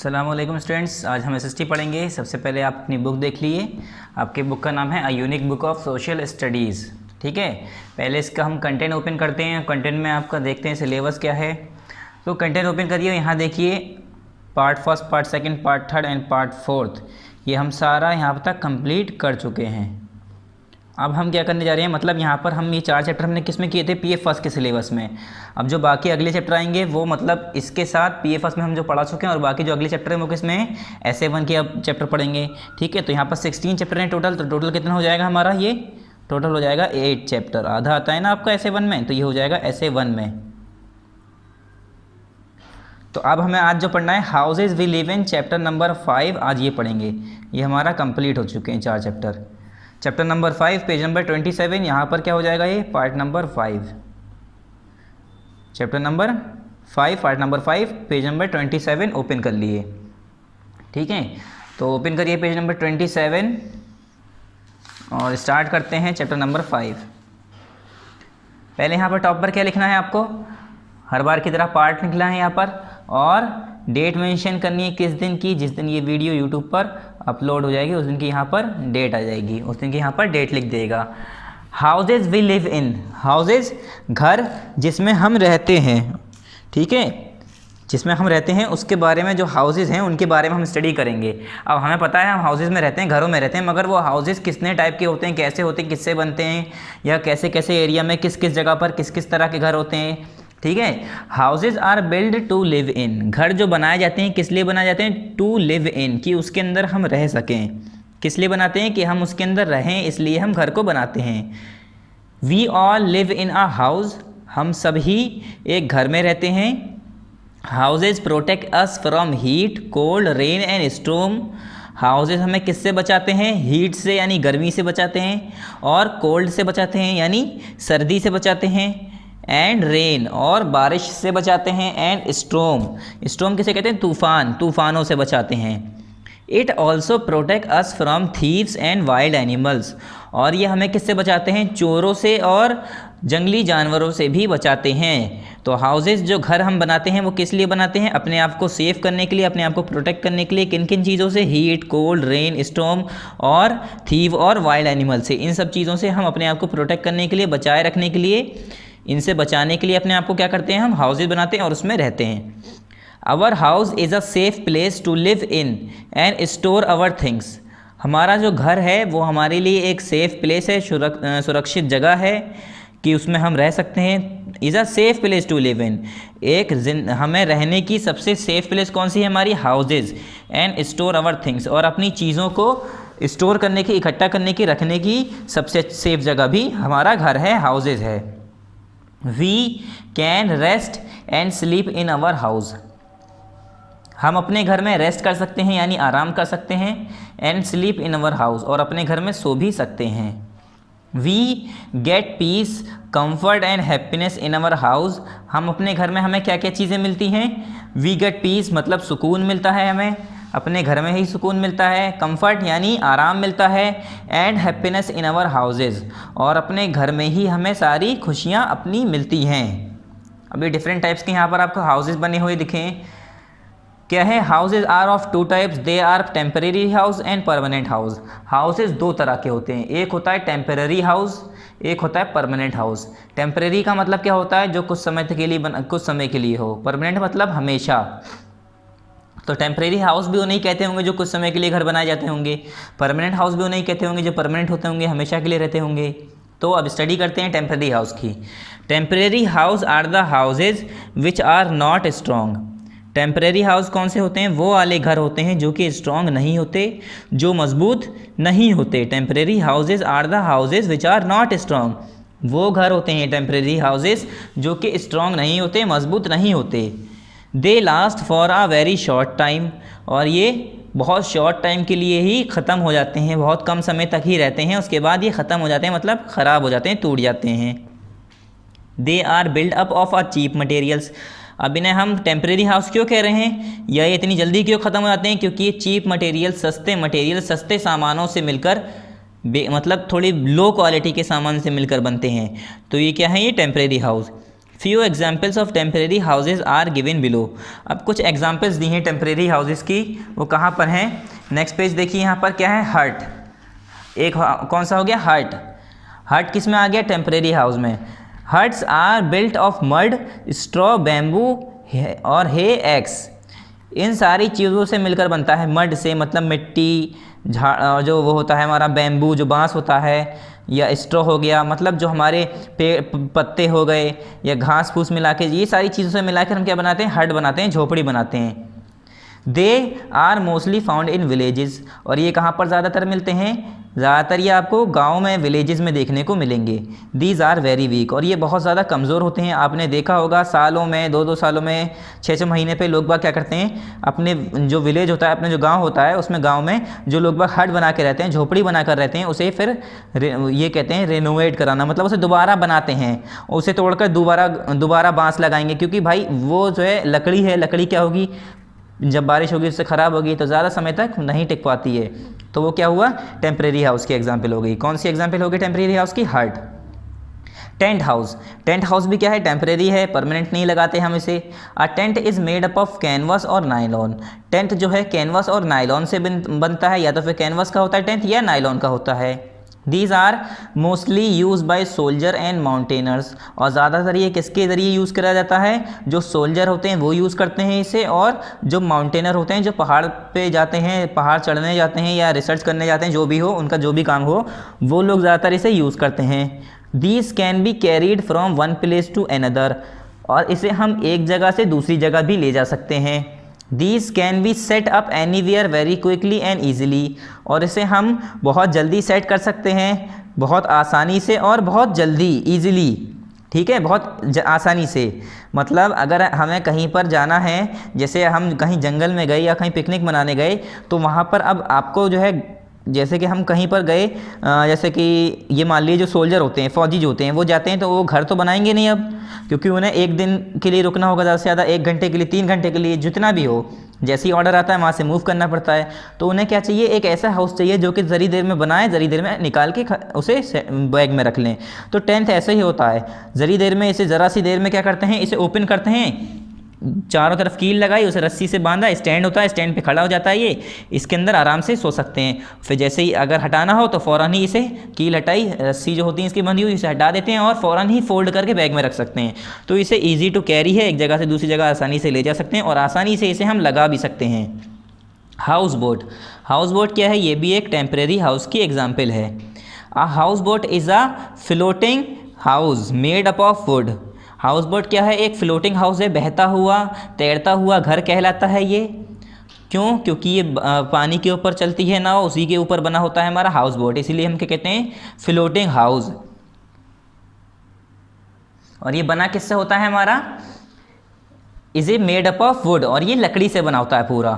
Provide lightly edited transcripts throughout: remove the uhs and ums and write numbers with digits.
अस्सलाम वालेकुम स्टूडेंट्स, आज हम एसएसटी पढ़ेंगे। सबसे पहले आप अपनी बुक देख लिए। आपके बुक का नाम है a unique book of social studies. ठीक है, पहले इसका हम कंटेंट ओपन करते हैं। कंटेंट में आपका देखते हैं सिलेबस क्या है। तो कंटेंट ओपन करिए, यहाँ देखिए part first, part second, part third and part fourth, ये हम सारा यहाँ तक कंप्लीट कर चुके हैं। अब हम क्या करने जा रहे हैं, मतलब यहाँ पर हम ये 4 चैप्टर हमने किस में किए थे, पीए फर्स्ट के सिलेबस में। अब जो बाकी अगले चैप्टर आएंगे वो मतलब इसके साथ पीए फर्स्ट में हम जो पढ़ा चुके हैं, और बाकी जो अगले चैप्टर है वो किस में है, एसए वन के अब चैप्टर पढ़ेंगे। ठीक है, तो यहाँ पर 16 चैप्टर हैं टोटल। तो टोटल कितना हो जाएगा हमारा, ये टोटल हो जाएगा 8 चैप्टर। आधा आता है ना आपका एसए वन में, तो ये हो जाएगा एसए वन में। तो अब हमें आज जो पढ़ना है houses we live in, chapter number 5 आज ये पढ़ेंगे। ये हमारा कंप्लीट हो चुके हैं 4 chapter. Chapter number 5 page number 27, यहाँ पर क्या हो जाएगा, ये part number 5। Chapter number 5 part number 5 page number 27 open कर लिए। ठीक है, तो ओपन करिए पेज नंबर 27 और स्टार्ट करते हैं चैप्टर नंबर 5। पहले यहाँ पर टॉप पर क्या लिखना है आपको, हर बार की तरह पार्ट लिखना है यहाँ पर, और डेट मेंशन करनी है किस दिन की, जिस दिन ये वीडियो यूट्यूब पर अपलोड हो जाएगी उस दिन की यहाँ पर डेट आ जाएगी, उस दिन की यहाँ पर डेट लिख देगा। Houses we live in, houses घर जिसमें हम रहते हैं। ठीक है, जिसमें हम रहते हैं उसके बारे में, जो हाउसेज हैं उनके बारे में हम स्टडी करेंगे। अब हमें पता है हम हाउसेज में रहते हैं, घरों में रहते हैं, मगर वो हाउसेज कितने टाइप के होते हैं, कैसे होते हैं, किससे बनते हैं, या कैसे कैसे एरिया में किस किस जगह पर किस किस तरह के घर होते हैं। ठीक है, houses are build to live in, घर जो बनाए जाते हैं किस लिए बनाए जाते हैं, टू लिव इन, कि उसके अंदर हम रह सकें। किस लिए बनाते हैं, कि हम उसके अंदर रहें, इसलिए हम घर को बनाते हैं। We all live in a house, हम सभी एक घर में रहते हैं। Houses protect us from heat, cold, rain and storm, houses हमें किससे बचाते हैं, हीट से यानी गर्मी से बचाते हैं, और कोल्ड से बचाते हैं यानी सर्दी से बचाते हैं, एंड रेन और बारिश से बचाते हैं, एंड स्टॉर्म, स्टॉर्म किसे कहते हैं, तूफान, तूफानों से बचाते हैं। It also protect us from thieves and wild animals, और ये हमें किससे बचाते हैं, चोरों से और जंगली जानवरों से भी बचाते हैं। तो हाउसेज जो घर हम बनाते हैं वो किस लिए बनाते हैं, अपने आप को सेव करने के लिए, अपने आप को प्रोटेक्ट करने के लिए। किन किन चीज़ों से, हीट, कोल्ड, रेन, स्टॉर्म और थीव और वाइल्ड एनिमल से, इन सब चीज़ों से हम अपने आप को प्रोटेक्ट करने के लिए, बचाए रखने के लिए, इनसे बचाने के लिए अपने आप को क्या करते हैं, हम हाउसेज बनाते हैं और उसमें रहते हैं। Our house is a safe place to live in and store our things, हमारा जो घर है वो हमारे लिए एक सेफ प्लेस है, सुरक्षित जगह है कि उसमें हम रह सकते हैं। Is a safe place to live in, हमें रहने की सबसे सेफ प्लेस कौन सी है, हमारी houses. And store our things, और अपनी चीज़ों को स्टोर करने की, इकट्ठा करने की, रखने की सबसे सेफ जगह भी हमारा घर है, हाउसेज है। We can rest and sleep in our house, हम अपने घर में रेस्ट कर सकते हैं यानी आराम कर सकते हैं, and sleep in our house, और अपने घर में सो भी सकते हैं। We get peace, comfort and happiness in our house, हम अपने घर में हमें क्या क्या चीज़ें मिलती हैं, वी गेट पीस मतलब सुकून मिलता है, हमें अपने घर में ही सुकून मिलता है। कंफर्ट यानी आराम मिलता है, and happiness in our houses, और अपने घर में ही हमें सारी खुशियाँ अपनी मिलती हैं। अभी डिफरेंट टाइप्स के यहाँ पर आपको हाउसेज बने हुए दिखें। क्या है, houses are of 2 types, they are temporary house and permanent house. Houses 2 तरह के होते हैं, एक होता है टेम्परेरी हाउस, एक होता है परमानेंट हाउस। टेम्परेरी का मतलब क्या होता है, जो कुछ समय के लिए कुछ समय के लिए हो। परमानेंट मतलब हमेशा। तो टेम्परेरी हाउस भी उन्हें कहते होंगे जो कुछ समय के लिए घर बनाए जाते होंगे, परमानेंट हाउस भी उन्हें कहते होंगे जो परमानेंट होते होंगे, हमेशा के लिए रहते होंगे। तो अब स्टडी करते हैं टेम्परेरी हाउस की। Temporary house are the houses which are not strong, temporary house कौन से होते हैं, वो वाले घर होते हैं जो कि स्ट्रॉन्ग नहीं होते, जो मजबूत नहीं होते। Temporary houses are the houses which are not strong, वो घर होते हैं टेम्परेरी हाउसेज जो कि स्ट्रॉन्ग नहीं होते, मजबूत नहीं होते। They last for a very short time, और ये बहुत शॉर्ट टाइम के लिए ही ख़त्म हो जाते हैं, बहुत कम समय तक ही रहते हैं, उसके बाद ये ख़त्म हो जाते हैं, मतलब ख़राब हो जाते हैं, टूट जाते हैं। They are build up of a cheap materials, अब इन्हें हम टेम्परेरी हाउस क्यों कह रहे हैं, या ये इतनी जल्दी क्यों ख़त्म हो जाते हैं, क्योंकि ये चीप मटेरियल, सस्ते सामानों से मिलकर, मतलब थोड़ी लो क्वालिटी के सामान से मिलकर बनते हैं। तो ये क्या है, ये temporary house. Few examples of temporary houses are given below. अब कुछ एग्जाम्पल्स दी हैं टेम्परेरी हाउसेज की, वो कहाँ पर हैं? नेक्स्ट पेज देखिए, यहाँ पर क्या है? हट। एक कौन सा हो गया? हट। हट किस में आ गया? टेम्परेरी हाउस में। Huts are built of mud, straw, bamboo और हे, एक्स। इन सारी चीज़ों से मिलकर बनता है। मड से मतलब मिट्टी, झाड़, जो वो होता है हमारा बैम्बू जो बांस होता है, या स्ट्रॉ हो गया मतलब जो हमारे पत्ते हो गए, या घास फूस मिला के, ये सारी चीज़ों से मिलाकर हम क्या बनाते हैं? हट बनाते हैं, झोपड़ी बनाते हैं। They are mostly found in villages. और ये कहाँ पर ज़्यादातर मिलते हैं? ज़्यादातर ये आपको गांव में, विलेजेस में देखने को मिलेंगे। These are very weak. और ये बहुत ज़्यादा कमज़ोर होते हैं। आपने देखा होगा सालों में, 2-2 सालों में, 6-6 महीने पे लोग बाग क्या करते हैं? अपने जो विलेज होता है, अपने जो गांव होता है, उसमें गांव में जो लोग बाग हट बना के रहते हैं, झोपड़ी बना कर रहते हैं, उसे फिर ये कहते हैं रेनोवेट कराना, मतलब उसे दोबारा बनाते हैं। उसे तोड़कर दोबारा बाँस लगाएंगे, क्योंकि भाई वो जो है लकड़ी है, लकड़ी क्या होगी? जब बारिश होगी उससे ख़राब होगी तो ज़्यादा समय तक नहीं टिक पाती है। तो वो क्या हुआ? टेम्परेरी हाउस की एग्जाम्पल हो गई। कौन सी एग्जाम्पल हो गई टेम्परेरी हाउस की? हट। Tent house. टेंट हाउस भी क्या है? टेम्परेरी है, परमानेंट नहीं लगाते हम इसे। A tent is made up of canvas और नायलॉन। टेंट जो है कैनवास और नायलॉन से बनता है, या तो फिर कैनवास का होता है टेंट, या नायलॉन का होता है। These are mostly use by soldier and mountaineers. और ज़्यादातर ये किसके ज़रिए यूज़ करा जाता है? जो सोल्जर होते हैं वो यूज़ करते हैं इसे, और जो माउंटेनर होते हैं, जो पहाड़ पे जाते हैं, पहाड़ चढ़ने जाते हैं या रिसर्च करने जाते हैं, जो भी हो, उनका जो भी काम हो, वो लोग ज़्यादातर इसे यूज़ करते हैं। These can be carried from one place to another. और इसे हम एक जगह से दूसरी जगह भी ले जा सकते हैं। These can be set up anywhere very quickly and easily। और इसे हम बहुत जल्दी सेट कर सकते हैं, बहुत आसानी से और बहुत जल्दी, ईजिली। ठीक है, बहुत आसानी से। मतलब अगर हमें कहीं पर जाना है, जैसे हम कहीं जंगल में गए या कहीं पिकनिक मनाने गए, तो वहाँ पर अब आपको जो है, जैसे कि हम कहीं पर गए, जैसे कि ये मान लीजिए जो सोल्जर होते हैं, फौजी जो होते हैं, वो जाते हैं तो वो घर तो बनाएंगे नहीं अब, क्योंकि उन्हें एक दिन के लिए रुकना होगा, ज़्यादा से ज़्यादा 1 घंटे के लिए, 3 घंटे के लिए, जितना भी हो। जैसे ही ऑर्डर आता है वहाँ से मूव करना पड़ता है। तो उन्हें क्या चाहिए? एक ऐसा हाउस चाहिए जो कि ज़री देर में बनाए, ज़री देर में निकाल के उसे बैग में रख लें। तो टेंट ऐसे ही होता है, ज़री देर में, इसे ज़रा सी देर में क्या करते हैं? इसे ओपन करते हैं, चारों तरफ कील लगाई, उसे रस्सी से बांधा, स्टैंड होता है, स्टैंड पे खड़ा हो जाता है ये, इसके अंदर आराम से सो सकते हैं। फिर जैसे ही अगर हटाना हो तो फ़ौरन ही इसे कील हटाई, रस्सी जो होती है इसकी बंधी हुई, इसे हटा देते हैं और फ़ौरन ही फोल्ड करके बैग में रख सकते हैं। तो इसे ईजी टू कैरी है, एक जगह से दूसरी जगह आसानी से ले जा सकते हैं और आसानी से इसे हम लगा भी सकते हैं। House boat. हाउस बोट क्या है? ये भी एक टेम्परेरी हाउस की एग्जाम्पल है। A house boat is a floating house made up of would. House boat क्या है? एक फ्लोटिंग हाउस है, बहता हुआ, तैरता हुआ घर कहलाता है ये। क्यों? क्योंकि ये पानी के ऊपर चलती है नाव, उसी के ऊपर बना होता है हमारा हाउस बोट, इसीलिए हम क्या कहते हैं? Floating house. और ये बना किससे होता है हमारा? Is a made up of wood. और ये लकड़ी से बना होता है पूरा।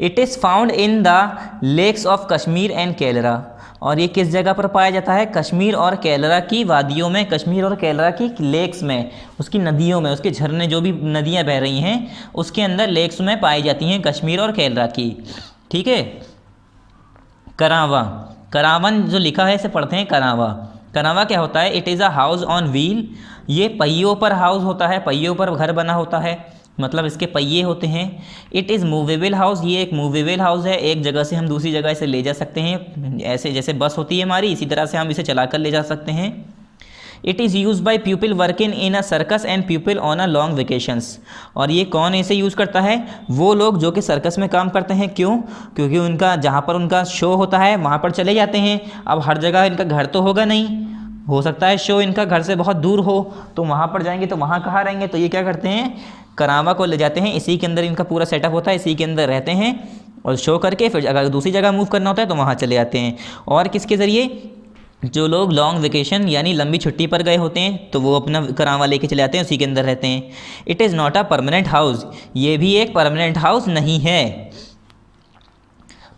It is found in the lakes of Kashmir and Kerala. और ये किस जगह पर पाया जाता है? कश्मीर और केरला की वादियों में, कश्मीर और केरला की लेक्स में, उसकी नदियों में, उसके झरने, जो भी नदियाँ बह रही हैं उसके अंदर लेक्स में पाई जाती हैं, कश्मीर और केरला की। ठीक है। करावा। करावन जो लिखा है इसे पढ़ते हैं करावा। करावा क्या होता है? It is a house on wheel. ये पहियों पर हाउस होता है, पहियों पर घर बना होता है, मतलब इसके पहिए होते हैं। It is movable house. ये एक मूवेबल हाउस है, एक जगह से हम दूसरी जगह इसे ले जा सकते हैं, ऐसे जैसे बस होती है हमारी, इसी तरह से हम इसे चला कर ले जा सकते हैं। It is use by people working in a circus and people on a long vacations. और ये कौन इसे यूज़ करता है? वो लोग जो कि सर्कस में काम करते हैं। क्यों? क्योंकि उनका जहाँ पर उनका शो होता है वहाँ पर चले जाते हैं। अब हर जगह इनका घर तो होगा नहीं, हो सकता है शो इनका घर से बहुत दूर हो, तो वहाँ पर जाएंगे तो वहाँ कहाँ रहेंगे? तो ये क्या करते हैं? करावा को ले जाते हैं, इसी के अंदर इनका पूरा सेटअप होता है, इसी के अंदर रहते हैं और शो करके फिर अगर दूसरी जगह मूव करना होता है तो वहाँ चले जाते हैं। और किसके ज़रिए? जो लोग लॉन्ग वेकेशन यानी लंबी छुट्टी पर गए होते हैं तो वो अपना करावा लेके चले जाते हैं, उसी के अंदर रहते हैं। It is not a permanent house. ये भी एक परमानेंट हाउस नहीं है।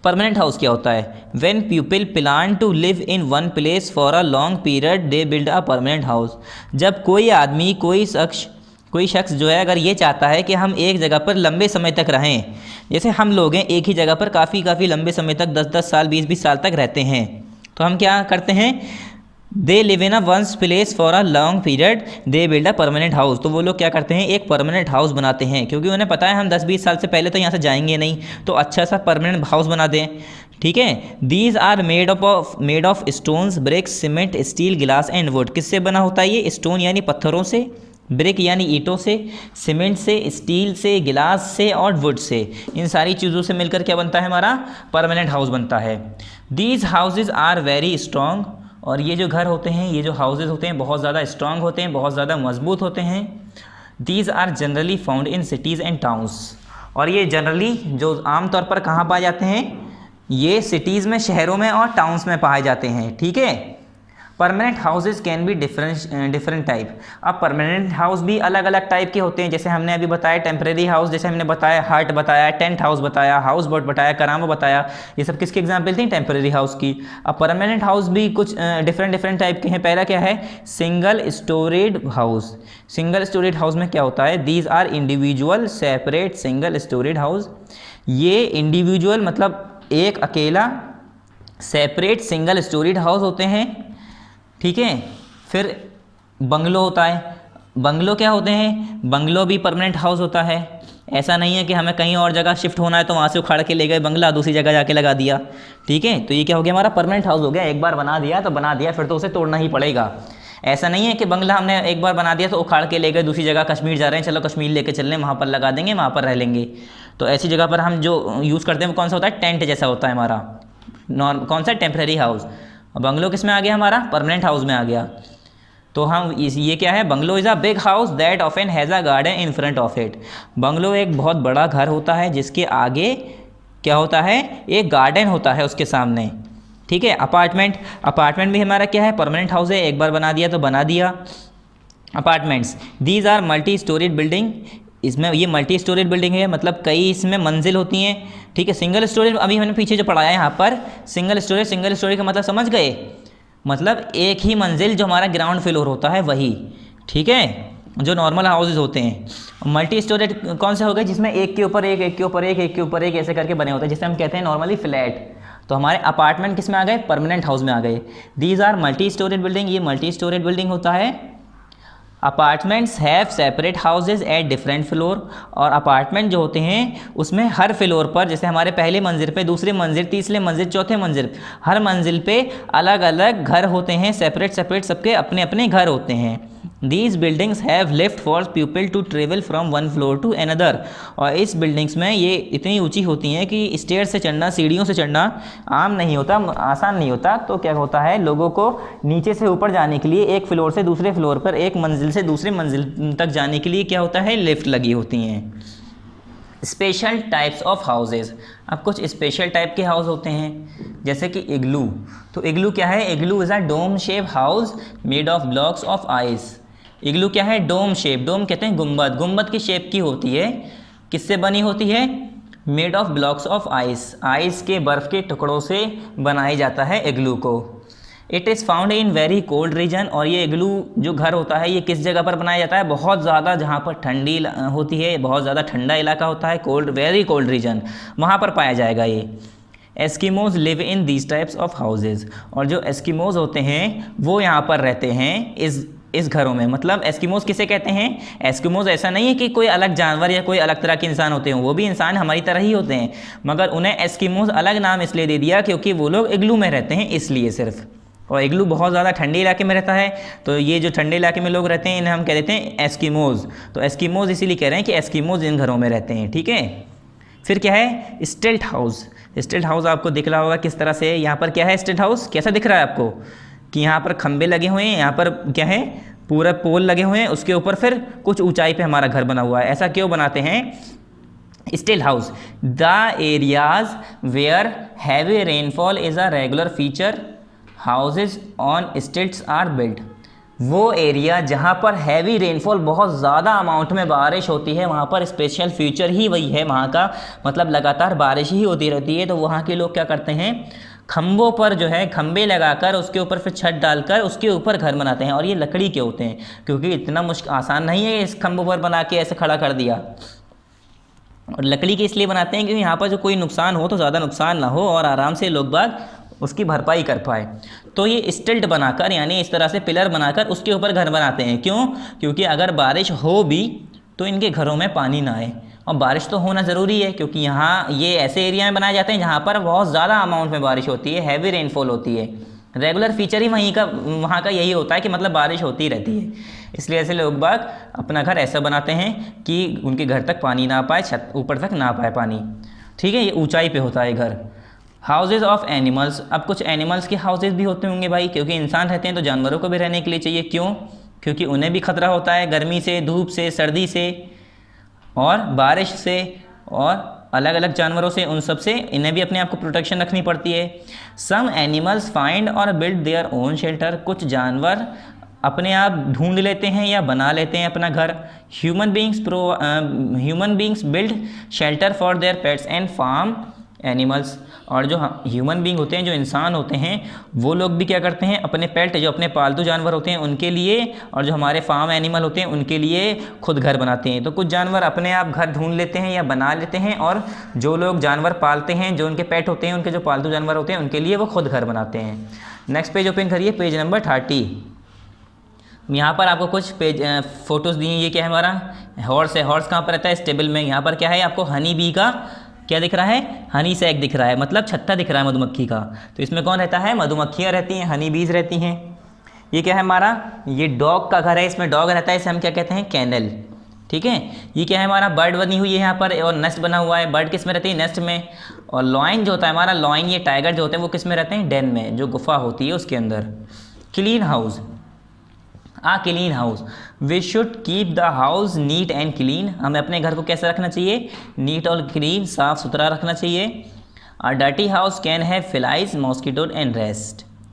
परमानेंट हाउस क्या होता है? When people plan to live in one place for a long period they build a permanent house. जब कोई आदमी, कोई शख्स जो है अगर ये चाहता है कि हम एक जगह पर लंबे समय तक रहें, जैसे हम लोग हैं एक ही जगह पर काफ़ी लंबे समय तक 10-10 साल 20-20 साल तक रहते हैं, तो हम क्या करते हैं? They live in a ones place for a long period, they build a permanent house. तो वो लोग क्या करते हैं, एक परमानेंट हाउस बनाते हैं, क्योंकि उन्हें पता है हम 10-20 साल से पहले तो यहाँ से जाएंगे नहीं, तो अच्छा सा परमानेंट हाउस बना दें। ठीक है। These are made of stones, bricks, cement, steel, glass and wood. किससे बना होता है ये? स्टोन यानी पत्थरों से, ब्रिक यानी ईंटों से, सीमेंट से, स्टील से, गिलास से और वुड से। इन सारी चीज़ों से मिलकर क्या बनता है? हमारा परमानेंट हाउस बनता है। These houses are very strong. और ये जो घर होते हैं, ये जो हाउसेज होते हैं, बहुत ज़्यादा स्ट्रॉन्ग होते हैं, बहुत ज़्यादा मजबूत होते हैं। These are generally found in cities and towns. और ये जनरली जो आमतौर पर कहाँ पाए जाते हैं? ये सिटीज़ में, शहरों में और टाउन्स में पाए जाते हैं। ठीक है। Permanent houses can be different type. अब परमानेंट हाउस भी अलग अलग टाइप के होते हैं, जैसे हमने अभी बताया टेम्परेरी हाउस, जैसे हमने बताया हट बताया, टेंट हाउस बताया, हाउस बोट बताया, करामा बताया, ये सब किसकी एग्जाम्पल थी? टेम्परेरी हाउस की। अब परमानेंट हाउस भी कुछ डिफरेंट टाइप के हैं। पहला क्या है? Single storeyed house. Single storeyed house में क्या होता है? These are individual separate single storeyed house. ये इंडिविजुअल मतलब एक अकेला, सेपरेट सिंगल स्टोरेड हाउस होते हैं। ठीक है। फिर बंगलो होता है। बंगलो क्या होते हैं? बंगलो भी परमानेंट हाउस होता है। ऐसा नहीं है कि हमें कहीं और जगह शिफ्ट होना है तो वहाँ से उखाड़ के ले गए बंगला, दूसरी जगह जाके लगा दिया। ठीक है। तो ये क्या हो गया? हमारा परमानेंट हाउस हो गया। एक बार बना दिया तो बना दिया, फिर तो उसे तोड़ना ही पड़ेगा। ऐसा नहीं है कि बंगला हमने एक बार बना दिया तो उखाड़ के ले गए दूसरी जगह, कश्मीर जा रहे हैं, चलो कश्मीर लेके चल रहे हैं, वहाँ पर लगा देंगे, वहाँ पर रह लेंगे। तो ऐसी जगह पर हम जो यूज़ करते हैं वो कौन सा होता है? टेंट जैसा होता है हमारा। कौन सा? Temporary house. बंगलो किस में आ गया? हमारा परमानेंट हाउस में आ गया। तो हम ये क्या है? Bungalow is a big house that often has a garden in front of it. Bungalow एक बहुत बड़ा घर होता है जिसके आगे क्या होता है? एक गार्डन होता है उसके सामने। ठीक है। अपार्टमेंट, अपार्टमेंट भी हमारा क्या है? परमानेंट हाउस है। एक बार बना दिया तो बना दिया। Apartments, these are multi storeyed building. इसमें ये मल्टी स्टोरेज बिल्डिंग है, मतलब कई इसमें मंजिल होती हैं। ठीक है। सिंगल स्टोरेज अभी हमने पीछे जो पढ़ाया है यहाँ पर, सिंगल स्टोरेज का मतलब समझ गए? मतलब एक ही मंजिल जो हमारा ग्राउंड फ्लोर होता है वही। ठीक है। जो नॉर्मल हाउसेज होते हैं। मल्टी स्टोरेज कौन से हो गए? जिसमें एक के ऊपर एक, एक के ऊपर एक, एक के ऊपर एक ऐसे करके बने होते हैं, जिसे हम कहते हैं नॉर्मली फ्लैट। तो हमारे अपार्टमेंट किस में आ गए? परमानेंट हाउस में आ गए। These are multi storage building. ये मल्टी स्टोरेज बिल्डिंग होता है। Apartments have separate houses at different floor. और अपार्टमेंट जो होते हैं उसमें हर फ्लोर पर, जैसे हमारे पहले मंजिल पे, दूसरे मंजिल, तीसरे मंजिल, चौथे मंजिल, हर मंजिल पे अलग अलग घर होते हैं, सेपरेट सेपरेट, सबके अपने अपने घर होते हैं। These buildings have lift for people to travel from one floor to another. और इस बिल्डिंग्स में ये इतनी ऊंची होती हैं कि स्टेयर से चढ़ना, सीढ़ियों से चढ़ना आम नहीं होता, आसान नहीं होता। तो क्या होता है? लोगों को नीचे से ऊपर जाने के लिए एक फ्लोर से दूसरे फ्लोर पर, एक मंजिल से दूसरे मंजिल तक जाने के लिए क्या होता है? लिफ्ट लगी होती हैं। Special types of houses. अब कुछ स्पेशल टाइप के हाउस होते हैं, जैसे कि इग्लू। तो इग्लू क्या है? Igloo is a dome shape house made of blocks of ice. Igloo क्या है? Dome shape. डोम कहते हैं गुंबद, गुंबद की शेप की होती है। किससे बनी होती है? Made of blocks of ice. Ice के बर्फ़ के टुकड़ों से बनाया जाता है इग्लू को। It is found in very cold region. और ये इग्लू जो घर होता है ये किस जगह पर बनाया जाता है? बहुत ज़्यादा जहाँ पर ठंडी होती है, बहुत ज़्यादा ठंडा इलाका होता है, कोल्ड, वेरी कोल्ड रीजन, वहाँ पर पाया जाएगा ये। Eskimos live in these types of houses. और जो एस्किमोज होते हैं वो यहाँ पर रहते हैं इस घरों में। मतलब एस्किमोज किसे कहते हैं? एस्किमोज ऐसा नहीं है कि कोई अलग जानवर या कोई अलग तरह के इंसान होते हैं, वो भी इंसान हमारी तरह ही होते हैं, मगर उन्हें एस्किमोज अलग नाम इसलिए दे दिया क्योंकि वो लोग इग्लू में रहते हैं, इसलिए सिर्फ। और इग्लू बहुत ज़्यादा ठंडे इलाके में रहता है, तो ये जो ठंडे इलाके में लोग रहते हैं इन्हें हम कह देते हैं एस्किमोज। तो एस्किमोज इसीलिए कह रहे हैं कि एस्किमोज इन घरों में रहते हैं। ठीक है। फिर क्या है? स्टिल्ट हाउस। स्टिल्ट हाउस आपको दिख रहा होगा किस तरह से है। यहाँ पर क्या है? स्टिल्ट हाउस कैसा दिख रहा है आपको? कि यहाँ पर खंबे लगे हुए हैं, यहाँ पर क्या है? पूरा पोल लगे हुए हैं, उसके ऊपर फिर कुछ ऊंचाई पे हमारा घर बना हुआ है। ऐसा क्यों बनाते हैं? Stilt house, the areas where heavy rainfall is a regular feature, houses on stilts are built. वो एरिया जहाँ पर हैवी रेनफॉल, बहुत ज़्यादा अमाउंट में बारिश होती है, वहाँ पर स्पेशल फीचर ही वही है वहाँ का, मतलब लगातार बारिश ही होती रहती है। तो वहाँ के लोग क्या करते हैं? खंभों पर जो है खंभे लगाकर उसके ऊपर फिर छत डालकर उसके ऊपर घर बनाते हैं। और ये लकड़ी के होते हैं, क्योंकि इतना आसान नहीं है इस खंभों पर बना के ऐसे खड़ा कर दिया। और लकड़ी के इसलिए बनाते हैं क्योंकि यहाँ पर जो कोई नुकसान हो तो ज़्यादा नुकसान ना हो और आराम से लोग बाग उसकी भरपाई कर पाए। तो ये स्टिल्ट बनाकर यानी इस तरह से पिलर बनाकर उसके ऊपर घर बनाते हैं। क्यों? क्योंकि अगर बारिश हो भी तो इनके घरों में पानी ना आए, और बारिश तो होना ज़रूरी है क्योंकि यहाँ ये ऐसे एरिया में बनाए जाते हैं जहाँ पर बहुत ज़्यादा अमाउंट में बारिश होती है, हैवी रेनफॉल होती है। रेगुलर फीचर ही वहाँ का यही होता है कि मतलब बारिश होती रहती है, इसलिए ऐसे लोग बाग अपना घर ऐसा बनाते हैं कि उनके घर तक पानी ना पाए, छत ऊपर तक ना पाए पानी। ठीक है, ये ऊंचाई पे होता है घर। हाउसेज ऑफ एनिमल्स, अब कुछ एनिमल्स के हाउसेज भी होते होंगे भाई, क्योंकि इंसान रहते हैं तो जानवरों को भी रहने के लिए चाहिए। क्यों? क्योंकि उन्हें भी खतरा होता है गर्मी से, धूप से, सर्दी से और बारिश से और अलग अलग जानवरों से, उन सब से इन्हें भी अपने आप को प्रोटेक्शन रखनी पड़ती है। सम एनिमल्स फाइंड और बिल्ड देयर ओन शेल्टर, कुछ जानवर अपने आप ढूंढ लेते हैं या बना लेते हैं अपना घर। Human beings build shelter for their pets and farm animals, और जो ह्यूमन बींग होते हैं, जो इंसान होते हैं, वो लोग भी क्या करते हैं, अपने पेट जो अपने पालतू जानवर होते हैं उनके लिए, और जो हमारे फार्म एनिमल होते हैं उनके लिए खुद घर बनाते हैं। तो कुछ जानवर अपने आप घर ढूंढ लेते हैं या बना लेते हैं, और जो लोग जानवर पालते हैं, जो उनके पेट होते हैं, उनके जो पालतू जानवर होते हैं, उनके लिए वो खुद घर बनाते हैं। नेक्स्ट पेज ओपन करिए, पेज नंबर 30। यहाँ पर आपको कुछ पेज फोटोज़ दिए। ये क्या है, हमारा हॉर्स है। हॉर्स कहाँ पर रहता है? स्टेबल में। यहाँ पर क्या है, आपको हनी बी का क्या दिख रहा है? हनी सैक दिख रहा है, मतलब छत्ता दिख रहा है मधुमक्खी का। तो इसमें कौन रहता है? मधुमक्खियाँ रहती हैं, हनी बीज रहती हैं। ये क्या है हमारा? ये डॉग का घर है, इसमें डॉग रहता है, इसे हम क्या कहते हैं? कैनल। ठीक है। ये क्या है हमारा? बर्ड बनी हुई है यहाँ पर, और नेस्ट बना हुआ है। बर्ड किस में रहती है? नेस्ट में। और लॉइन जो होता है हमारा, लॉइन ये टाइगर जो होते हैं वो किस में रहते हैं? डेन में, जो गुफा होती है उसके अंदर। Clean house, clean house, we should keep the house neat and clean, हमें अपने घर को कैसे रखना चाहिए? नीट और क्लीन, साफ़ सुथरा रखना चाहिए। A dirty house can have flies, mosquito and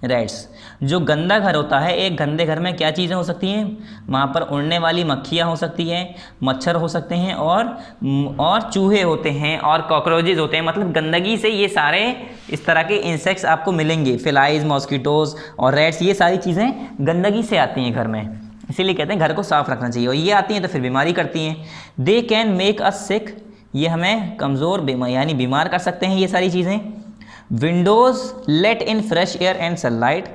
rats, जो गंदा घर होता है, एक गंदे घर में क्या चीज़ें हो सकती हैं? वहाँ पर उड़ने वाली मक्खियाँ हो सकती हैं, मच्छर हो सकते हैं, और चूहे होते हैं, और कॉकरोचेज होते हैं। मतलब गंदगी से ये सारे इस तरह के इंसेक्ट्स आपको मिलेंगे, फ्लाइज, मॉस्किटोज़ और रैट्स, ये सारी चीज़ें गंदगी से आती हैं घर में, इसीलिए कहते हैं घर को साफ़ रखना चाहिए। और ये आती हैं तो फिर बीमारी करती हैं। दे कैन मेक अस सिक, ये हमें कमज़ोर यानी बीमार कर सकते हैं ये सारी चीज़ें। Windows let in fresh air and sunlight,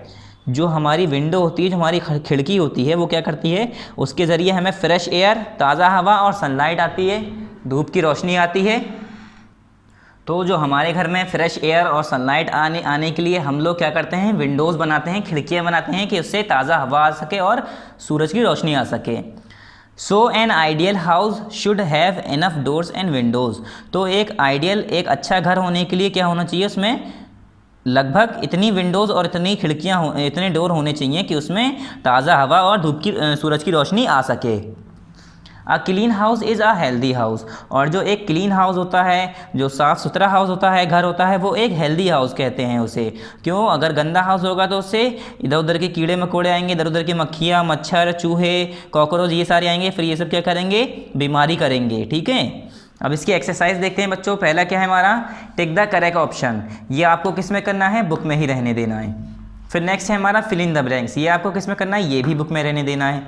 जो हमारी विंडो होती है, जो हमारी खिड़की होती है, वो क्या करती है? उसके ज़रिए हमें फ्रेश एयर, ताज़ा हवा और सनलाइट आती है, धूप की रोशनी आती है। तो जो हमारे घर में फ्रेश एयर और सनलाइट आने के लिए हम लोग क्या करते हैं? विंडोज़ बनाते हैं, खिड़कियाँ बनाते हैं कि उससे ताज़ा हवा आ सके और सूरज की रोशनी आ सके। So an ideal house should have enough doors and windows, तो एक आइडियल, एक अच्छा घर होने के लिए क्या होना चाहिए? उसमें लगभग इतनी विंडोज़ और इतनी खिड़कियाँ इतने डोर होने चाहिए कि उसमें ताज़ा हवा और सूरज की रोशनी आ सके। A clean house is a healthy house, और जो एक क्लीन हाउस होता है, जो साफ़ सुथरा हाउस होता है, घर होता है, वो एक हेल्दी हाउस कहते हैं उसे। क्यों? अगर गंदा हाउस होगा तो उससे इधर उधर के कीड़े मकोड़े आएंगे, इधर उधर की मक्खियाँ, मच्छर, चूहे, कॉकरोच, ये सारे आएंगे, फिर ये सब क्या करेंगे? बीमारी करेंगे। ठीक है। अब इसकी एक्सरसाइज देखते हैं बच्चों। पहला क्या है हमारा? टिक द करेक्ट ऑप्शन, ये आपको किस में करना है? बुक में ही रहने देना है। फिर नेक्स्ट है हमारा फिल इन द ब्लैंक्स, ये आपको किस में करना है? ये भी बुक में रहने देना है।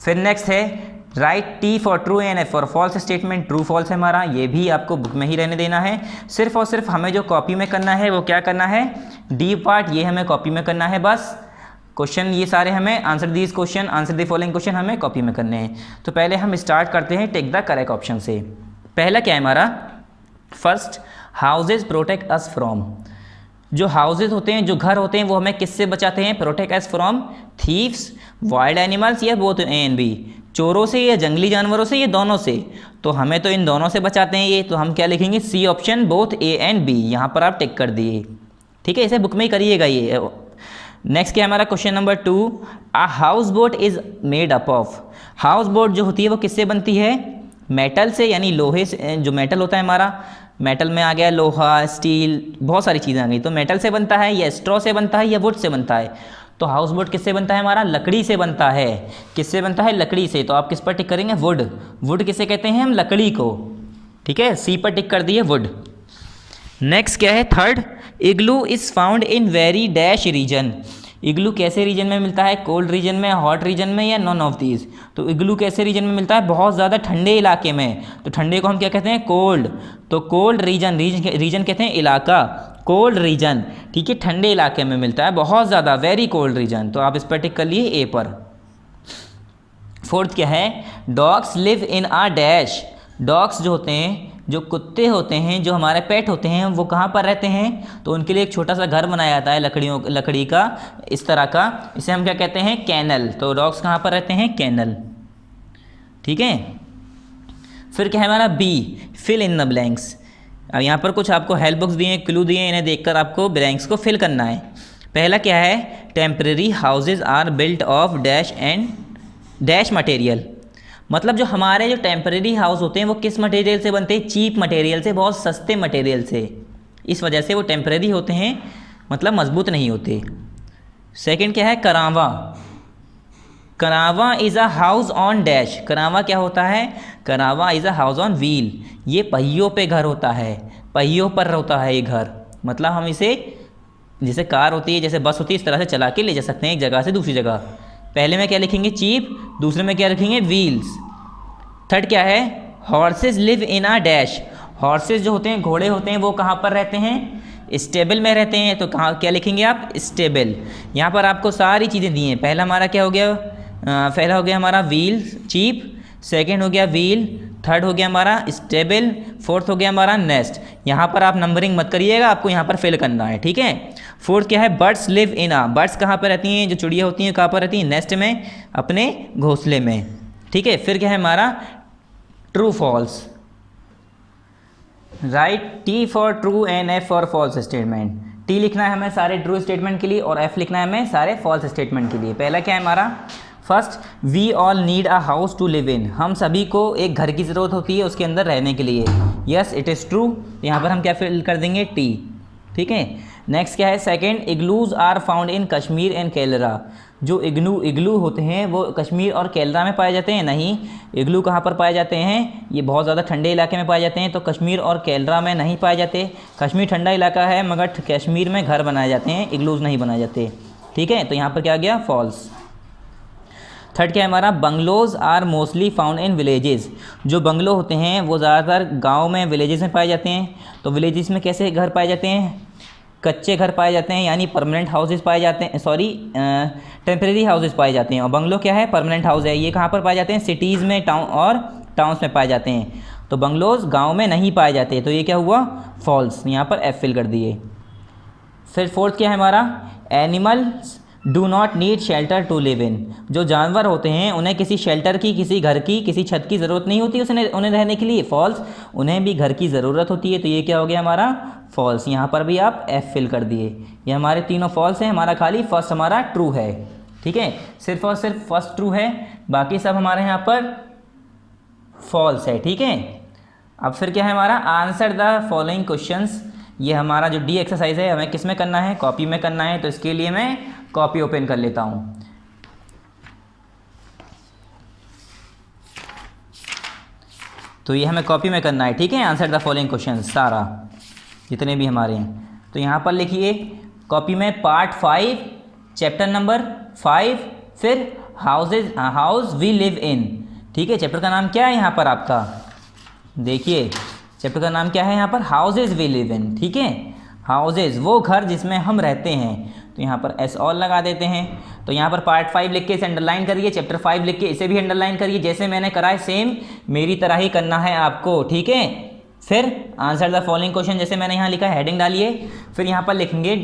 फिर नेक्स्ट है write T for true and F for false statement, true false है हमारा, ये भी आपको बुक में ही रहने देना है। सिर्फ और सिर्फ हमें जो कॉपी में करना है वो क्या करना है? डी पार्ट, ये हमें कॉपी में करना है बस। क्वेश्चन ये सारे हमें answer these question, answer the following question हमें कॉपी में करने हैं। तो पहले हम स्टार्ट करते हैं टेक द करेक्ट ऑप्शन से। पहला क्या है हमारा? First, houses protect us from, जो हाउसेज होते हैं, जो घर होते हैं, वो हमें किससे बचाते हैं? Protect us from thieves, wild animals, या बोथ ए एंड बी, चोरों से या जंगली जानवरों से, ये दोनों से। तो हमें तो इन दोनों से बचाते हैं ये, तो हम क्या लिखेंगे? C option, both A and B, यहाँ पर आप टिक कर दिए। ठीक है, इसे बुक में ही करिएगा ये। नेक्स्ट क्या है हमारा? Question number 2, a house boat is made up of, house boat जो होती है वो किससे बनती है? मेटल से, यानी लोहे से, जो मेटल होता है हमारा, मेटल में आ गया लोहा, स्टील, बहुत सारी चीज़ें आ गई। तो मेटल से बनता है, या स्ट्रॉ से बनता है, या वुड से बनता है? तो हाउस बोट किससे बनता है हमारा? लकड़ी से बनता है। किससे बनता है? लकड़ी से। तो आप किस पर टिक करेंगे? वुड। वुड किसे कहते हैं हम? लकड़ी को। ठीक है, सी पर टिक कर दिए, वुड। नेक्स्ट क्या है? Third, igloo is found in very dash region, igloo कैसे रीजन में मिलता है? कोल्ड रीजन में, हॉट रीजन में, या नॉन ऑफ दीज? तो इग्लू कैसे रीजन में मिलता है? बहुत ज़्यादा ठंडे इलाके में। तो ठंडे को हम क्या कहते हैं? कोल्ड। तो कोल्ड रीजन, रीजन कहते हैं इलाका, कोल्ड रीजन, ठीक है, ठंडे इलाके में मिलता है, बहुत ज़्यादा, वेरी कोल्ड रीजन, तो आप इस पर टिक कर लिए ए पर। फोर्थ क्या है, dogs live in a dash, dogs जो होते हैं, जो कुत्ते होते हैं, जो हमारे पेट होते हैं, वो कहाँ पर रहते हैं, तो उनके लिए एक छोटा सा घर बनाया जाता है लकड़ी का, इस तरह का, इसे हम क्या कहते हैं, कैनल। तो डॉग्स कहाँ पर रहते हैं, कैनल, ठीक है। फिर क्या है हमारा B, fill in the blanks. अब यहाँ पर कुछ आपको हेल्प बुक्स दिए हैं, क्लू दिए हैं, इन्हें देखकर आपको ब्लैंक्स को फिल करना है। पहला क्या है, temporary houses are built of dash and dash material, मतलब जो हमारे जो टेम्परेरी हाउस होते हैं वो किस मटेरियल से बनते हैं, चीप मटेरियल से, बहुत सस्ते मटेरियल से, इस वजह से वो टेम्परेरी होते हैं, मतलब मजबूत नहीं होते। सेकंड क्या है, करावा, करावा is a house on dash, करावा क्या होता है, करावा is a house on wheel, ये पहियों पे घर होता है, पहियों पर होता है ये घर, मतलब हम इसे, जैसे कार होती है, जैसे बस होती है, इस तरह से चला के ले जा सकते हैं एक जगह से दूसरी जगह। पहले में क्या लिखेंगे, चीप, दूसरे में क्या लिखेंगे, व्हील्स। थर्ड क्या है, horses live in a dash, horses जो होते हैं, घोड़े होते हैं, वो कहाँ पर रहते हैं, स्टेबल में रहते हैं, तो कहाँ क्या लिखेंगे आप, स्टेबल। यहाँ पर आपको सारी चीज़ें दी हैं। पहला हमारा क्या हो गया, पहला हो गया हमारा व्हील, चीप, सेकंड हो गया व्हील, थर्ड हो गया हमारा स्टेबल, फोर्थ हो गया हमारा नेस्ट। यहाँ पर आप नंबरिंग मत करिएगा, आपको यहाँ पर फिल करना है, ठीक है। फोर्थ क्या है, birds live in a, birds कहाँ पर रहती हैं, जो चिड़िया होती हैं कहाँ पर रहती हैं, नेस्ट में, अपने घोंसले में, ठीक है। फिर क्या है हमारा true false, write T for true and F for false statement. T लिखना है हमें सारे ट्रू स्टेटमेंट के लिए और एफ लिखना है हमें सारे फॉल्स स्टेटमेंट के लिए। पहला क्या है हमारा, first, we all need a house to live in, हम सभी को एक घर की ज़रूरत होती है उसके अंदर रहने के लिए, यस इट इज़ ट्रू, यहाँ पर हम क्या फिल कर देंगे, टी, ठीक है। नेक्स्ट क्या है, second, igloos are found in Kashmir and Kerala, जो इग्लू होते हैं वो कश्मीर और केरला में पाए जाते हैं, नहीं, इग्लू कहाँ पर पाए जाते हैं, ये बहुत ज़्यादा ठंडे इलाके में पाए जाते हैं, तो कश्मीर और केरला में नहीं पाए जाते। कश्मीर ठंडा इलाका है मगर कश्मीर में घर बनाए जाते हैं, इग्लूज नहीं बनाए जाते, ठीक है, तो यहाँ पर क्या आ गया, फॉल्स। थर्ड क्या है हमारा, bungalows are mostly found in villages, जो बंगलो होते हैं वो ज़्यादातर गांव में, विलेजेस में पाए जाते हैं। तो विलेजेस में कैसे घर पाए जाते हैं, कच्चे घर पाए जाते हैं, यानी परमानेंट हाउसेस पाए जाते हैं, सॉरी टेम्परेरी हाउसेस पाए जाते हैं, और बंगलो क्या है, परमानेंट हाउस है। ये कहाँ पर पाए जाते हैं, सिटीज़ में, टाउन और टाउन्स में पाए जाते हैं। तो बंगलोज गाँव में नहीं पाए जाते, तो ये क्या हुआ, फॉल्स, यहाँ पर एफ फिल कर दिए। फिर फोर्थ क्या है हमारा, animals do not need shelter to live in, जो जानवर होते हैं उन्हें किसी शेल्टर की, किसी घर की, किसी छत की ज़रूरत नहीं होती उन्हें रहने के लिए, फॉल्स, उन्हें भी घर की ज़रूरत होती है, तो ये क्या हो गया हमारा, फॉल्स। यहाँ पर भी आप एफ फिल कर दिए। ये हमारे तीनों फॉल्स हैं, हमारा खाली फर्स्ट हमारा ट्रू है, ठीक है, सिर्फ और सिर्फ फर्स्ट ट्रू है, बाकी सब हमारे यहाँ पर फॉल्स है, ठीक है। अब फिर क्या है हमारा, आंसर द फॉलोइंग क्वेश्चंस, ये हमारा जो डी एक्सरसाइज है हमें किस में करना है, कॉपी में करना है, तो इसके लिए मैं कॉपी ओपन कर लेता हूँ। तो ये हमें कॉपी में करना है, ठीक है, आंसर द फॉलोइंग क्वेश्चन सारा जितने भी हमारे हैं। तो यहाँ पर लिखिए कॉपी में पार्ट 5 चैप्टर नंबर 5, फिर हाउस वी लिव इन, ठीक है। चैप्टर का नाम क्या है यहाँ पर आपका, देखिए चैप्टर का नाम क्या है यहाँ पर, हाउसेज वी लिव इन, ठीक है, हाउसेज वो घर जिसमें हम रहते हैं। तो यहाँ पर एस ऑल लगा देते हैं। तो यहाँ पर पार्ट 5 लिख के इसे अंडरलाइन करिए, चैप्टर 5 लिख के इसे भी अंडरलाइन करिए, जैसे मैंने करा है सेम मेरी तरह ही करना है आपको, ठीक है। फिर आंसर द फॉलोइंग क्वेश्चन, जैसे मैंने यहाँ लिखा है, हेडिंग डालिए, फिर यहाँ पर लिखेंगे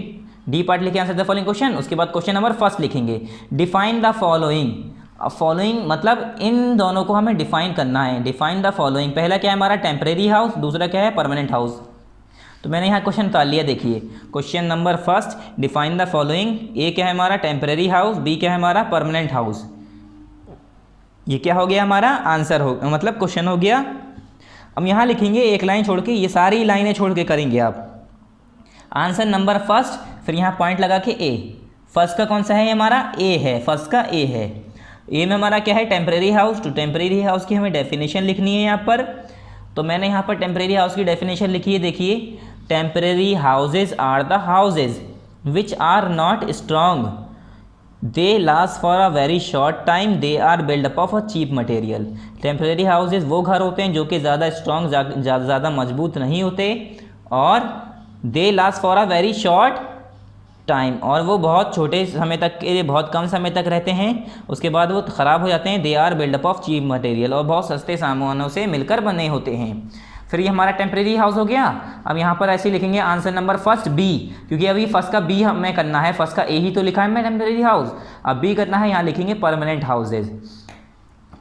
डी पार्ट लिखे आंसर द फॉलोइंग क्वेश्चन, उसके बाद क्वेश्चन नंबर फर्स्ट लिखेंगे, डिफाइन द फॉलोइंग। अब फॉलोइंग मतलब इन दोनों को हमें डिफाइन करना है, डिफाइन द फॉलोइंग। पहला क्या है हमारा, टेम्परेरी हाउस, दूसरा क्या है, परमानेंट हाउस। तो मैंने यहाँ क्वेश्चन उतार लिया, देखिए question number first, define the following. A क्या है हमारा, टेम्परेरी हाउस, बी क्या है हमारा, परमानेंट हाउस। ये क्या हो गया हमारा, आंसर हो, मतलब क्वेश्चन हो गया। अब यहाँ लिखेंगे एक लाइन छोड़ के, ये सारी लाइनें छोड़ के करेंगे आप। आंसर नंबर फर्स्ट, फिर यहाँ पॉइंट लगा के ए, फर्स्ट का कौन सा है हमारा, ए है, फर्स्ट का ए है। ए में हमारा क्या है, टेम्परेरी हाउस। तो टेम्परेरी हाउस की हमें डेफिनेशन लिखनी है यहाँ पर। तो मैंने यहाँ पर टेम्परेरी हाउस की डेफिनेशन लिखी है, देखिए, temporary houses are the houses which are not strong, they last for a very short time, they are build up of a cheap material. Temporary houses वो घर होते हैं जो कि ज़्यादा स्ट्रॉन्ग, ज़्यादा मजबूत नहीं होते और they last for a very short time, और वो बहुत छोटे समय तक के लिए, बहुत कम समय तक रहते हैं, उसके बाद वो ख़राब हो जाते हैं। They are build up of cheap material, और बहुत सस्ते सामानों से मिलकर बने होते हैं। फिर ये हमारा टेम्परेरी हाउस हो गया। अब यहाँ पर ऐसे लिखेंगे आंसर नंबर फर्स्ट बी, क्योंकि अभी फर्स्ट का बी हमें करना है, फर्स्ट का ए ही तो लिखा है मैं टेम्परेरी हाउस, अब बी करना है। यहाँ लिखेंगे परमानेंट हाउसेज।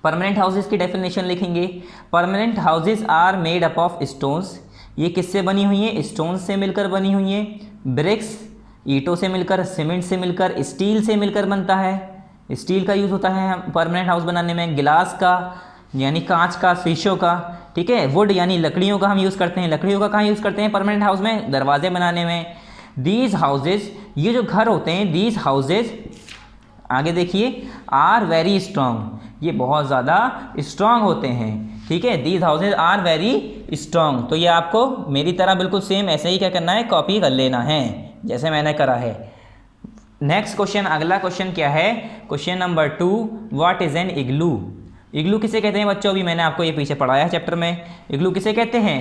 परमानेंट हाउसेज की डेफिनेशन लिखेंगे। Permanent houses are made up of stones, ये किससे बनी हुई है? स्टोन्स से मिलकर बनी हुई है। ब्रिक्स, ईंटों से मिलकर, सीमेंट से मिलकर, स्टील से मिलकर बनता है। स्टील का यूज़ होता है परमानेंट हाउस बनाने में, गिलास का यानी कांच का, शीशों का, ठीक है, वुड यानी लकड़ियों का हम यूज़ करते हैं। लकड़ियों का कहाँ यूज़ करते हैं? परमानेंट हाउस में, दरवाजे बनाने में। दीज हाउसेज, ये जो घर होते हैं, दीज हाउसेज, आगे देखिए, आर वेरी स्ट्रॉन्ग, ये बहुत ज़्यादा स्ट्रॉन्ग होते हैं, ठीक है। These houses are very strong, तो ये आपको मेरी तरह बिल्कुल सेम ऐसे ही क्या करना है? कॉपी कर लेना है जैसे मैंने करा है। नेक्स्ट क्वेश्चन, अगला क्वेश्चन क्या है? Question number 2, what is an igloo? Igloo किसे कहते हैं बच्चों? अभी मैंने आपको ये पीछे पढ़ाया है चैप्टर में। इग्लू किसे कहते हैं?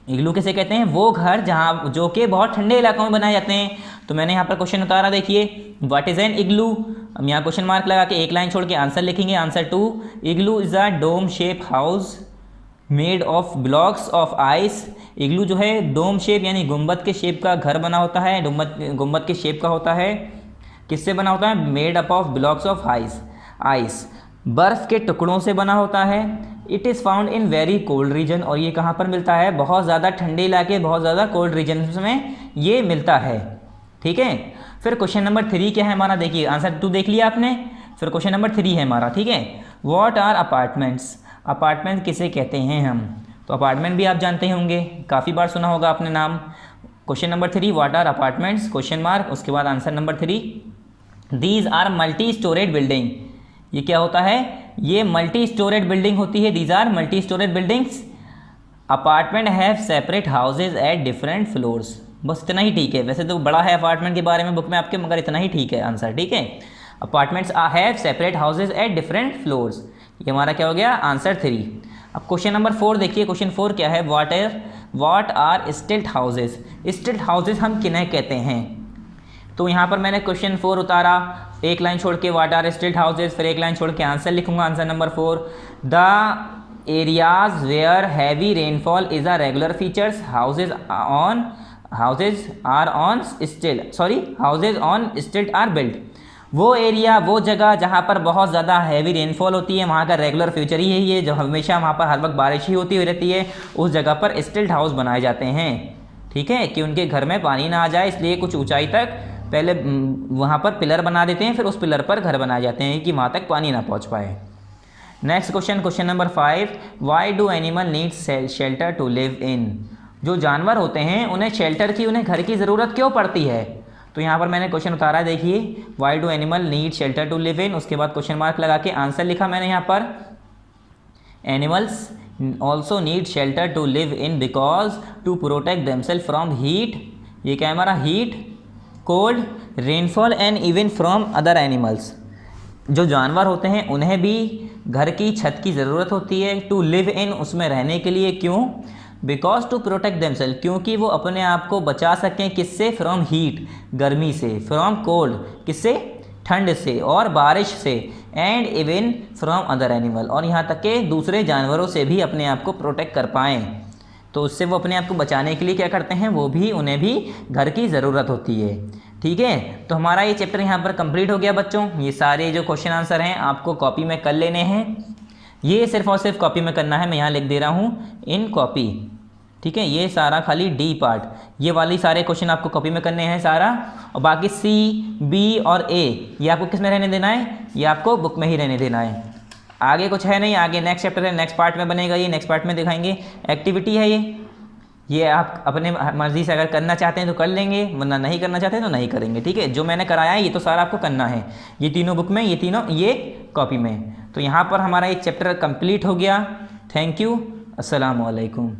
इग्लू किसे कहते हैं? वो घर जहाँ, जो कि बहुत ठंडे इलाकों में बनाए जाते हैं। तो मैंने यहाँ पर क्वेश्चन उतारा, देखिए, व्हाट इज़ एन इग्लू। हम यहाँ क्वेश्चन मार्क लगा के एक लाइन छोड़ के आंसर लिखेंगे। Answer 2, igloo is a dome shape house made of blocks of ice. Igloo जो है डोम शेप यानी गुंबद के शेप का घर बना होता है, गुंबद के शेप का होता है। किससे बना होता है? Made up of blocks of ice, बर्फ़ के टुकड़ों से बना होता है। It is found in very cold region, और ये कहाँ पर मिलता है? बहुत ज़्यादा ठंडे इलाके, बहुत ज़्यादा कोल्ड रीजन में ये मिलता है, ठीक है। फिर क्वेश्चन नंबर 3 क्या है हमारा? देखिए, आंसर 2 देख लिया आपने, फिर क्वेश्चन नंबर 3 है हमारा, ठीक है। What are apartments? अपार्टमेंट किसे कहते हैं हम? तो अपार्टमेंट भी आप जानते होंगे, काफ़ी बार सुना होगा आपने नाम। Question number 3, what are apartments, question mark, उसके बाद answer number 3, these are multi storeyed building. ये क्या होता है? ये मल्टी स्टोरेड बिल्डिंग होती है। These are multi storeyed buildings. Apartment have separate houses at different floors. बस इतना ही ठीक है, वैसे तो बड़ा है अपार्टमेंट के बारे में बुक में आपके, मगर इतना ही ठीक है आंसर, ठीक है। Apartments have separate houses at different floors, ये हमारा क्या हो गया? आंसर 3। अब क्वेश्चन नंबर 4 देखिए, क्वेश्चन 4 क्या है? What are stilt houses? Stilt houses हम किन्हें कहते हैं? तो यहाँ पर मैंने क्वेश्चन 4 उतारा, एक लाइन छोड़ के व्हाट आर स्टिल्ट हाउसेज, फिर एक लाइन छोड़ के आंसर लिखूंगा। Answer number 4, the areas where heavy rainfall is a regular features, houses on stilt are built. वो एरिया, वो जगह जहाँ पर बहुत ज़्यादा हैवी रेनफॉल होती है, वहाँ का रेगुलर फीचर ही यही है, जो हमेशा वहाँ पर हर वक्त बारिश ही होती रहती है, उस जगह पर स्टिल्ट हाउस बनाए जाते हैं, ठीक है, कि उनके घर में पानी ना आ जाए, इसलिए कुछ ऊंचाई तक पहले वहाँ पर पिलर बना देते हैं, फिर उस पिलर पर घर बनाए जाते हैं कि वहाँ तक पानी ना पहुँच पाए। Next question, question number 5, why do animal need shelter to live in? जो जानवर होते हैं उन्हें शेल्टर की, उन्हें घर की ज़रूरत क्यों पड़ती है? तो यहाँ पर मैंने क्वेश्चन उतारा है, देखिए, why do animal need shelter to live in, उसके बाद क्वेश्चन मार्क लगा के आंसर लिखा मैंने यहाँ पर। Animals also need shelter to live in because to protect themselves from heat, ये क्या है हमारा? Heat, cold, rainfall and even from other animals. जो जानवर होते हैं उन्हें भी घर की छत की ज़रूरत होती है, टू लिव इन, उसमें रहने के लिए। क्यों? बिकॉज टू प्रोटेक्ट देमसेल्फ, क्योंकि वो अपने आप को बचा सकें, किससे? फ्रॉम हीट, गर्मी से, फ्रॉम कोल्ड, किससे? ठंड से और बारिश से, and even from other animal, और यहाँ तक के दूसरे जानवरों से भी अपने आप को प्रोटेक्ट कर पाएँ। तो उससे वो अपने आप को बचाने के लिए क्या करते हैं? वो भी, उन्हें भी घर की ज़रूरत होती है, ठीक है। तो हमारा ये चैप्टर यहाँ पर कंप्लीट हो गया बच्चों। ये सारे जो क्वेश्चन आंसर हैं आपको कॉपी में कर लेने हैं, ये सिर्फ और सिर्फ कॉपी में करना है। मैं यहाँ लिख दे रहा हूँ इन कॉपी, ठीक है। ये सारा खाली डी पार्ट, ये वाली सारे क्वेश्चन आपको कॉपी में करने हैं सारा, और बाकी सी, बी और ए ये आपको किस में रहने देना है? ये आपको बुक में ही रहने देना है। आगे कुछ है नहीं, आगे नेक्स्ट चैप्टर है, नेक्स्ट पार्ट में बनेगा, ये नेक्स्ट पार्ट में दिखाएंगे। एक्टिविटी है ये आप अपने मर्ज़ी से अगर करना चाहते हैं तो कर लेंगे, वरना नहीं करना चाहते हैं तो नहीं करेंगे, ठीक है। जो मैंने कराया है ये तो सारा आपको करना है, ये तीनों बुक में, ये तीनों ये कॉपी में। तो यहाँ पर हमारा एक चैप्टर कंप्लीट हो गया। थैंक यू, अस्सलाम वालेकुम।